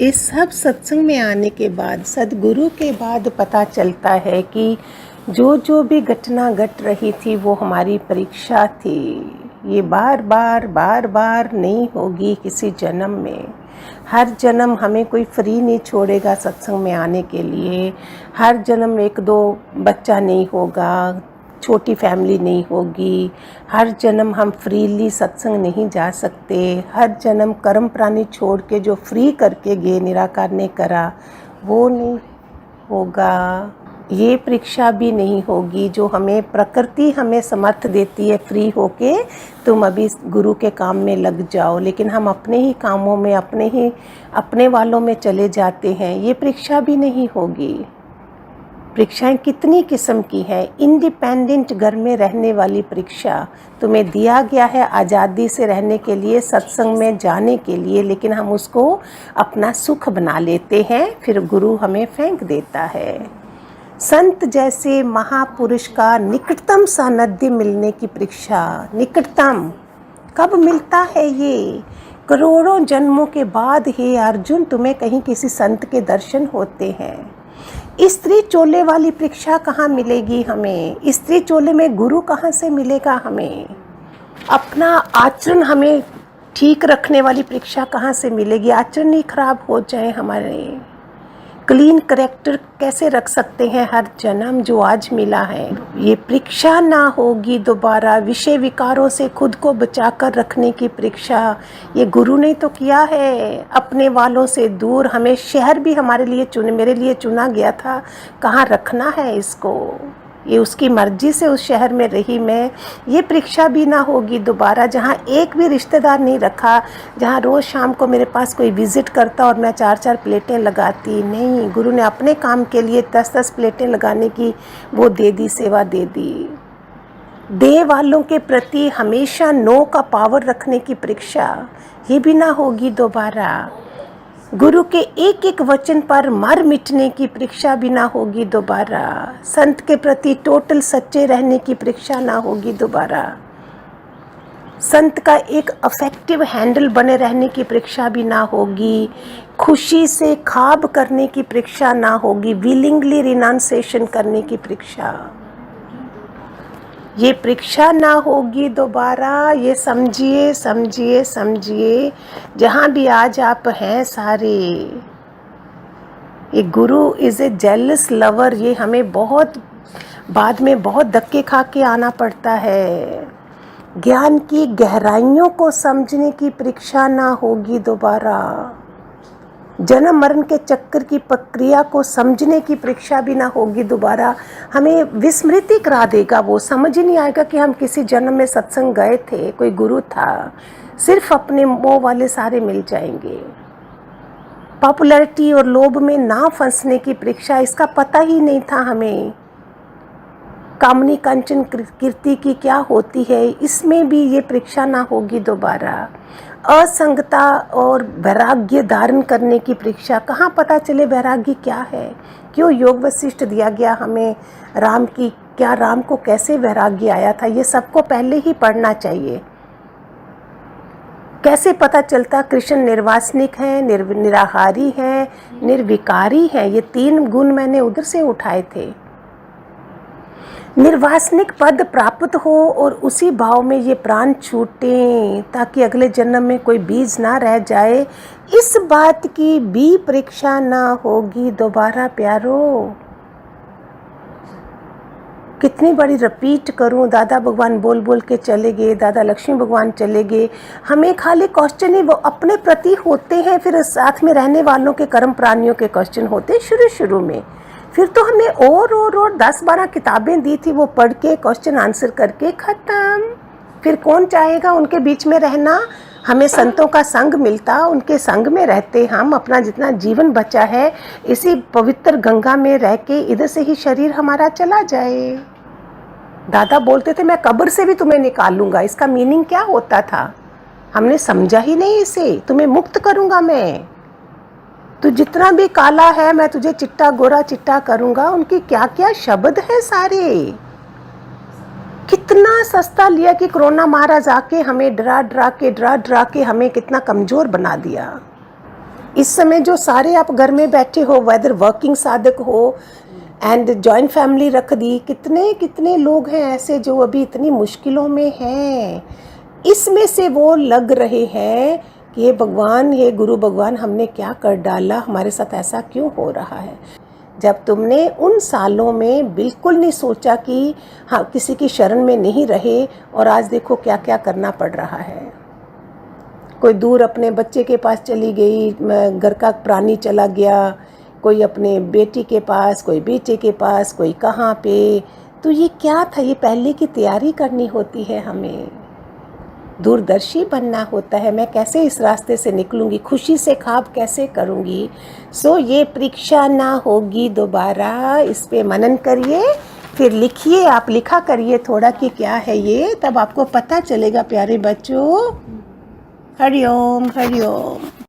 इस सब सत्संग में आने के बाद, सद्गुरु के बाद पता चलता है कि जो भी घटना घट रही थी वो हमारी परीक्षा थी। ये बार बार नहीं होगी किसी जन्म में। हर जन्म हमें कोई फ्री नहीं छोड़ेगा सत्संग में आने के लिए। हर जन्म एक दो बच्चा नहीं होगा, छोटी फैमिली नहीं होगी। हर जन्म हम फ्रीली सत्संग नहीं जा सकते। हर जन्म कर्म प्राणी छोड़ के जो फ्री करके गए निराकार ने करा वो नहीं होगा। ये परीक्षा भी नहीं होगी जो हमें प्रकृति हमें समर्थ देती है फ्री होके तुम अभी गुरु के काम में लग जाओ, लेकिन हम अपने ही कामों में अपने वालों में चले जाते हैं। ये परीक्षा भी नहीं होगी। परीक्षाएं कितनी किस्म की है। इंडिपेंडेंट घर में रहने वाली परीक्षा तुम्हें दिया गया है आज़ादी से रहने के लिए, सत्संग में जाने के लिए, लेकिन हम उसको अपना सुख बना लेते हैं, फिर गुरु हमें फेंक देता है। संत जैसे महापुरुष का निकटतम सानिध्य मिलने की परीक्षा, निकटतम कब मिलता है? ये करोड़ों जन्मों के बाद हे अर्जुन तुम्हें कहीं किसी संत के दर्शन होते हैं। स्त्री चोले वाली परीक्षा कहाँ मिलेगी हमें? स्त्री चोले में गुरु कहाँ से मिलेगा हमें? अपना आचरण हमें ठीक रखने वाली परीक्षा कहाँ से मिलेगी? आचरण नहीं खराब हो जाए हमारे, क्लीन करेक्टर कैसे रख सकते हैं हर जन्म जो आज मिला है? ये परीक्षा ना होगी दोबारा। विषय विकारों से खुद को बचाकर रखने की परीक्षा ये गुरु ने तो किया है। अपने वालों से दूर, हमें शहर भी हमारे लिए मेरे लिए चुना गया था, कहाँ रखना है इसको? ये उसकी मर्जी से उस शहर में रही मैं। ये परीक्षा भी ना होगी दोबारा जहाँ एक भी रिश्तेदार नहीं रखा, जहाँ रोज़ शाम को मेरे पास कोई विज़िट करता और मैं 4-4 प्लेटें लगाती। नहीं, गुरु ने अपने काम के लिए 10-10 प्लेटें लगाने की वो दे दी, सेवा दे दी। दे वालों के प्रति हमेशा नो का पावर रखने की परीक्षा ये भी ना होगी दोबारा। गुरु के एक एक वचन पर मर मिटने की परीक्षा भी ना होगी दोबारा। संत के प्रति टोटल सच्चे रहने की परीक्षा ना होगी दोबारा। संत का एक अफेक्टिव हैंडल बने रहने की परीक्षा भी ना होगी। खुशी से खाब करने की परीक्षा ना होगी। विलिंगली रिनाउंसिएशन करने की परीक्षा, ये परीक्षा ना होगी दोबारा। ये समझिए समझिए समझिए, जहाँ भी आज आप हैं सारे। ये गुरु इज़ ए जेलस लवर, ये हमें बहुत बाद में बहुत धक्के खा के आना पड़ता है। ज्ञान की गहराइयों को समझने की परीक्षा ना होगी दोबारा। जन्म मरण के चक्कर की प्रक्रिया को समझने की परीक्षा भी ना होगी दोबारा। हमें विस्मृति करा देगा, वो समझ ही नहीं आएगा कि हम किसी जन्म में सत्संग गए थे, कोई गुरु था। सिर्फ अपने मोह वाले सारे मिल जाएंगे। पॉपुलैरिटी और लोभ में ना फंसने की परीक्षा, इसका पता ही नहीं था हमें। कामनी कंचन कीर्ति की क्या होती है, इसमें भी ये परीक्षा ना होगी दोबारा। असंगता और वैराग्य धारण करने की परीक्षा, कहाँ पता चले वैराग्य क्या है? क्यों योग वशिष्ठ दिया गया हमें? राम की क्या, राम को कैसे वैराग्य आया था? ये सबको पहले ही पढ़ना चाहिए। कैसे पता चलता कृष्ण निर्वासनिक है, निराहारी है, निर्विकारी है? ये 3 गुण मैंने उधर से उठाए थे। निर्वासनिक पद प्राप्त हो और उसी भाव में ये प्राण छूटे ताकि अगले जन्म में कोई बीज ना रह जाए, इस बात की भी परीक्षा ना होगी दोबारा प्यारो। कितनी बड़ी रिपीट करूं, दादा भगवान बोल बोल के चले गए, दादा लक्ष्मी भगवान चले गए। हमें खाली क्वेश्चन ही वो अपने प्रति होते हैं, फिर साथ में रहने वालों के कर्म प्राणियों के क्वेश्चन होते हैं शुरू में। फिर तो हमें और 10-12 किताबें दी थी, वो पढ़ के क्वेश्चन आंसर करके ख़त्म। फिर कौन चाहेगा उनके बीच में रहना? हमें संतों का संग मिलता, उनके संग में रहते हम। अपना जितना जीवन बचा है इसी पवित्र गंगा में रह के इधर से ही शरीर हमारा चला जाए। दादा बोलते थे मैं कब्र से भी तुम्हें निकालूंगा। इसका मीनिंग क्या होता था? हमने समझा ही नहीं इसे। तुम्हें मुक्त करूंगा मैं, तू जितना भी काला है मैं तुझे चिट्टा गोरा चिट्टा करूंगा। उनकी क्या क्या शब्द है सारे। कितना सस्ता लिया कि कोरोना महाराज आके हमें डरा डरा के हमें कितना कमज़ोर बना दिया। इस समय जो सारे आप घर में बैठे हो, वेदर वर्किंग साधक हो एंड जॉइंट फैमिली रख दी, कितने कितने लोग हैं ऐसे जो अभी इतनी मुश्किलों में हैं। इसमें से वो लग रहे हैं कि ये भगवान, ये गुरु भगवान, हमने क्या कर डाला, हमारे साथ ऐसा क्यों हो रहा है। जब तुमने उन सालों में बिल्कुल नहीं सोचा कि हाँ किसी की शरण में नहीं रहे, और आज देखो क्या क्या करना पड़ रहा है। कोई दूर अपने बच्चे के पास चली गई, घर का प्राणी चला गया, कोई अपने बेटी के पास, कोई बेटे के पास, कोई कहाँ पे। तो ये क्या था, ये पहले की तैयारी करनी होती है, हमें दूरदर्शी बनना होता है। मैं कैसे इस रास्ते से निकलूंगी, खुशी से ख्वाब कैसे करूंगी। सो ये परीक्षा ना होगी दोबारा, इस पे मनन करिए, फिर लिखिए, आप लिखा करिए थोड़ा कि क्या है ये, तब आपको पता चलेगा प्यारे बच्चों। हरिओम हरिओम।